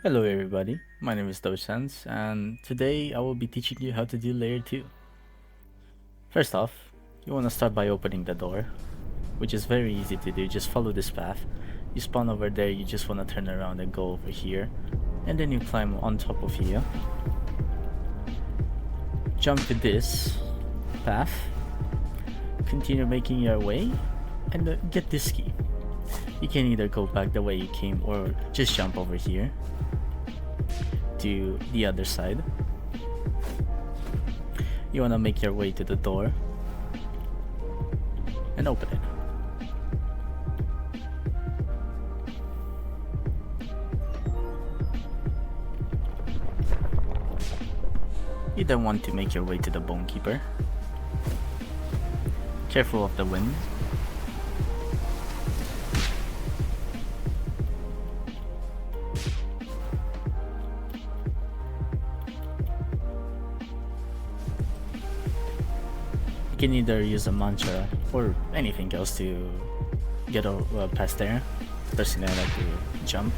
Hello everybody, my name is Doshans and today I will be teaching you how to do layer 2. First off, you want to start by opening the door, which is very easy to do. Just follow this path. You spawn over there, you just want to turn around and go over here, and then you climb on top of here. Jump to this path, continue making your way, and get this key. You can either go back the way you came or just jump over here to the other side. You want to make your way to the door and open it. You then want to make your way to the Bonekeeper. Careful of the wind. You can either use a mantra or anything else to get past there. Personally, I like to jump.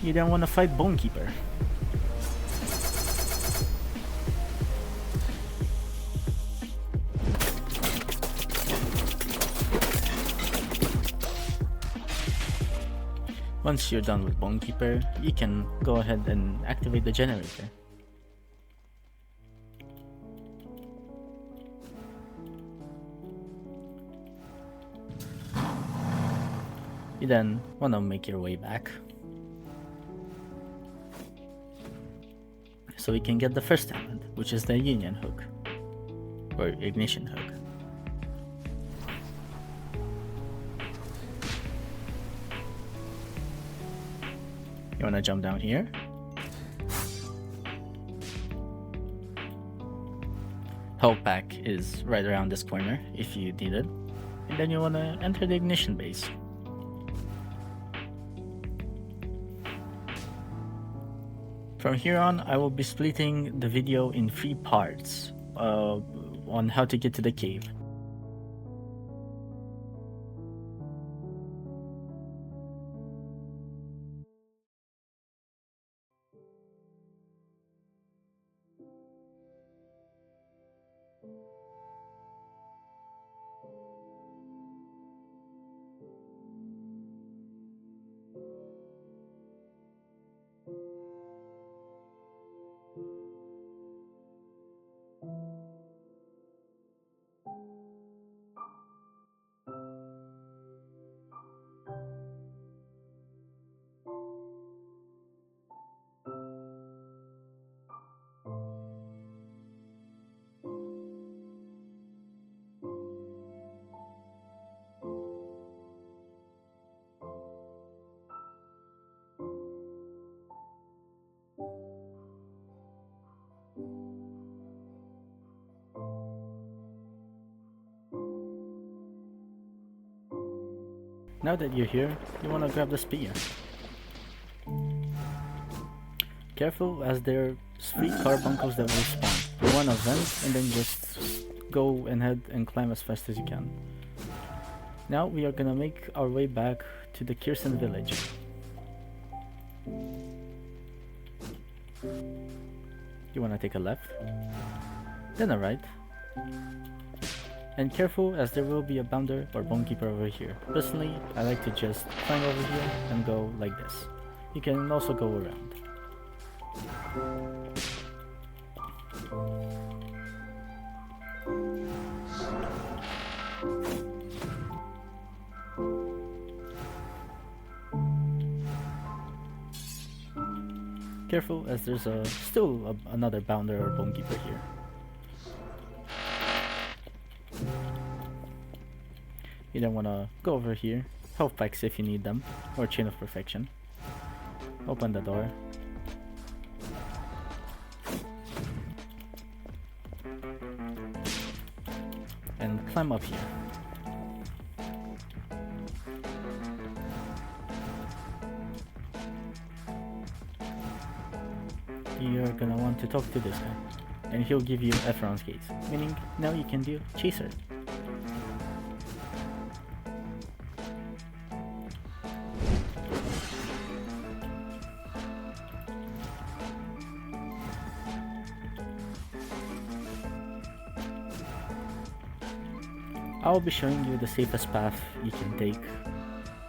You don't want to fight Bonekeeper. Once you're done with Bonekeeper, you can go ahead and activate the generator. You then want to make your way back, so we can get the first talent, which is the Union Hook, or Ignition Hook. You want to jump down here. Health pack is right around this corner if you need it. And then you want to enter the ignition base. From here on, I will be splitting the video in 3 parts on how to get to the cave. Now that you're here, you want to grab the spear. Careful, as there are 3 carbuncles that will spawn. One of them, and then just go ahead and climb as fast as you can. Now we are gonna make our way back to the Kirsten village. You wanna take a left, then a right. And careful, as there will be a bounder or Bonekeeper over here. Personally, I like to just climb over here and go like this. You can also go around. Careful, as there's still another bounder or Bonekeeper here. You don't want to go over here. Health packs if you need them, or Chain of Perfection. Open the door. And climb up here. You're gonna want to talk to this guy. and he'll give you Ethiron's Gaze, meaning now you can do Chaser. I'll be showing you the safest path you can take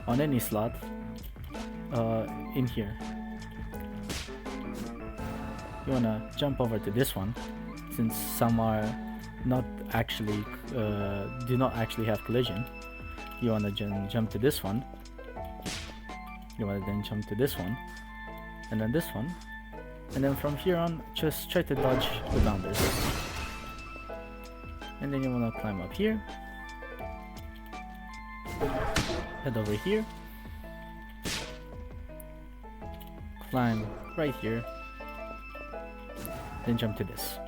on any slot in here. You wanna jump over to this one, since some are not actually do not actually have collision. You wanna jump to this one. You wanna then jump to this one, and then this one, and then from here on, just try to dodge the bounders. And then you wanna climb up here, head over here, climb right here, then jump to this.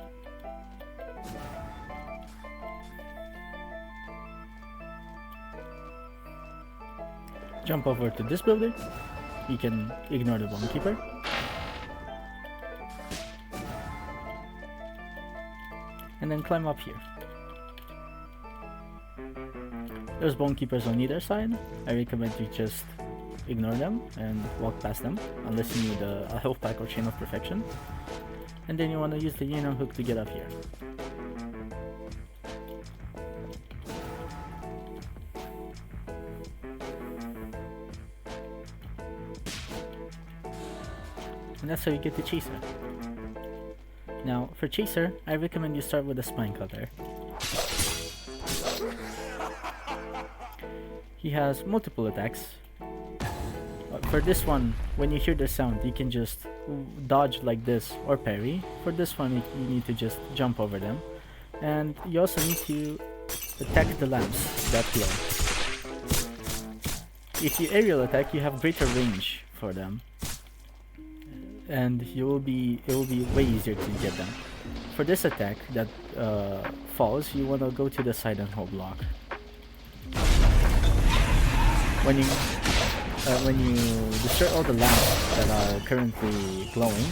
Jump over to this building. You can ignore the Bonekeeper. And then climb up here. There's Bonekeepers on either side. I recommend you just ignore them and walk past them, unless you need a health pack or Chain of Perfection. And then you want to use the yin and hook to get up here. And that's how you get the Chaser. Now, for Chaser, I recommend you start with a Spine Cutter. He has multiple attacks. For this one, when you hear the sound, you can just dodge like this or parry. For this one, you need to just jump over them. And you also need to attack the lamps that glow. If you aerial attack, you have greater range for them. And it will be way easier to get them. For this attack that falls, you want to go to the side and hold block. When you destroy all the lamps that are currently glowing,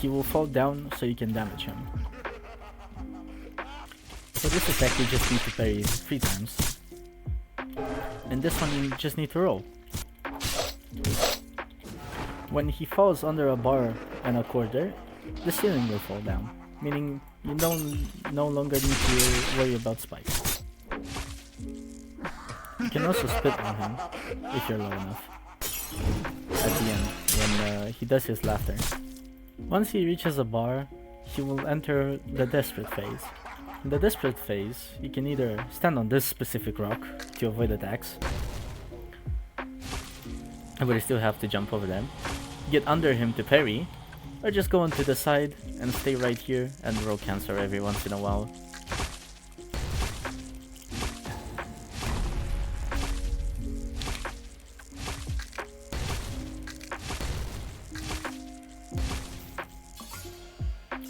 he will fall down so you can damage him. For this attack you just need to parry 3 times. And this one you just need to roll. When he falls under a bar and a quarter, the ceiling will fall down, meaning you no longer need to worry about spikes. You can also spit on him if you're low enough at the end when he does his laughter. Once he reaches a bar, he will enter the desperate phase. In the desperate phase, you can either stand on this specific rock to avoid attacks, but you still have to jump over them, get under him to parry, or just go onto the side and stay right here and roll cancer every once in a while.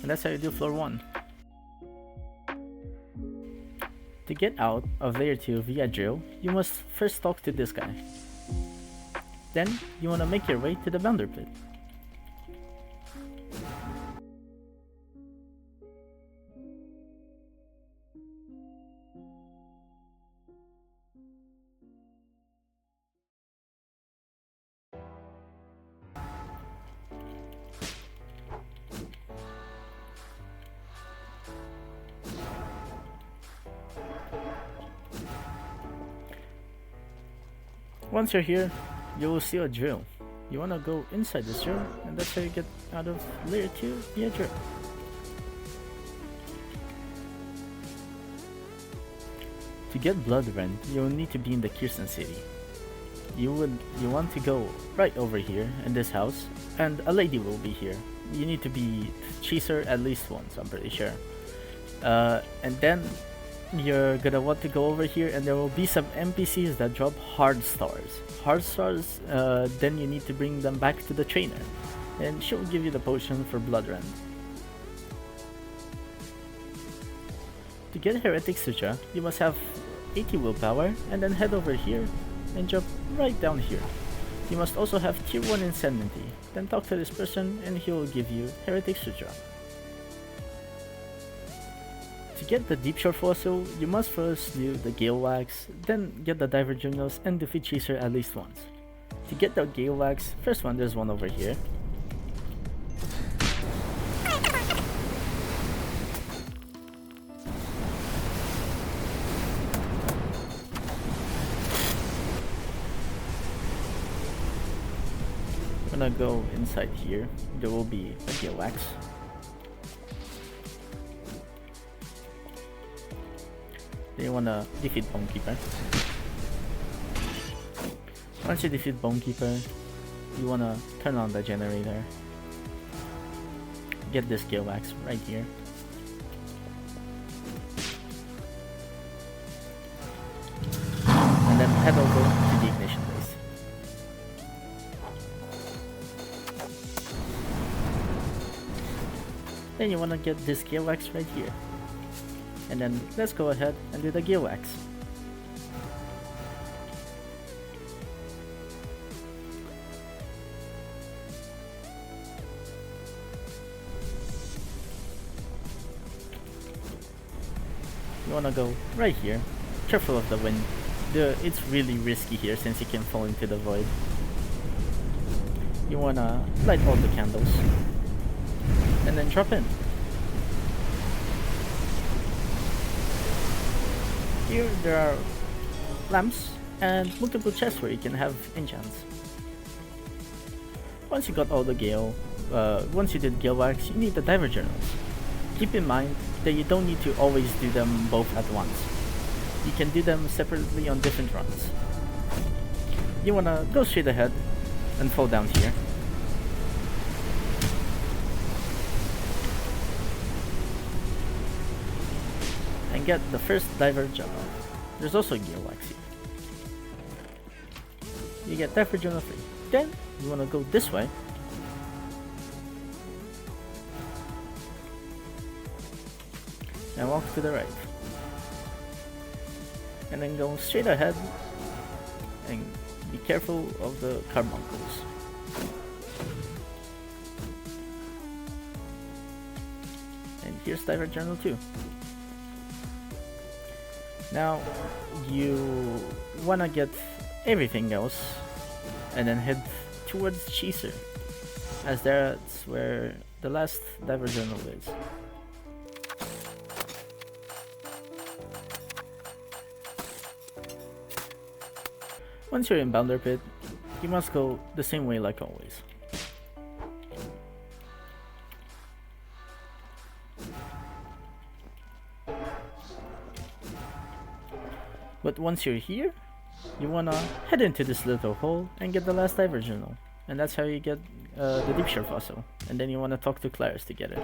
And that's how you do floor 1. To get out of layer 2 via drill, you must first talk to this guy. Then, you want to make your way to the bounder pit. Once you're here, you will see a drill. You want to go inside this drill, and that's how you get out of layer 2 via drill. To get Bloodrend, you will need to be in the Kirsten city. You want to go right over here in this house, and a lady will be here. You need to be Chaser at least once, I'm pretty sure. And then you're gonna want to go over here, and there will be some NPCs that drop hard stars. Hard stars, then you need to bring them back to the trainer, and she will give you the potion for Bloodrend. To get Heretics Sutra, you must have 80 willpower, and then head over here and jump right down here. You must also have tier 1 Insanity, then talk to this person and he will give you Heretics Sutra. get the Deepshore Fossil, you must first do the Gale Wax, then get the Diver Journals and defeat Chaser at least once. To get the Gale Wax, first one, there's one over here. I'm gonna go inside here, there will be a Gale Wax. Then you wanna defeat Bonekeeper. Once you defeat Bonekeeper, you wanna turn on the generator. Get this Gale Wax right here. And then head over to the ignition base. Then you wanna get this Gale Wax right here. And then let's go ahead and do the Gale Wax. You wanna go right here. Careful of the wind. It's really risky here since you can fall into the void. You wanna light all the candles. And then drop in. Here there are lamps and multiple chests where you can have enchants. Once you got all the once you did Gale Wax, you need the Diver Journals. Keep in mind that you don't need to always do them both at once. You can do them separately on different runs. You wanna go straight ahead and fall down here. And get the first Diver Journal. There's also a Gale Wax here. You get Diver Journal 3. Then you wanna go this way. And walk to the right. And then go straight ahead. And be careful of the carbuncles. And here's Diver Journal 2. Now, you wanna get everything else and then head towards Chaser, as that's where the last Diver Journal is. Once you're in Bounder Pit, you must go the same way like always. But once you're here, you wanna head into this little hole and get the last Diver Journal. And that's how you get the Deepshore Fossil. And then you wanna talk to Claris to get it.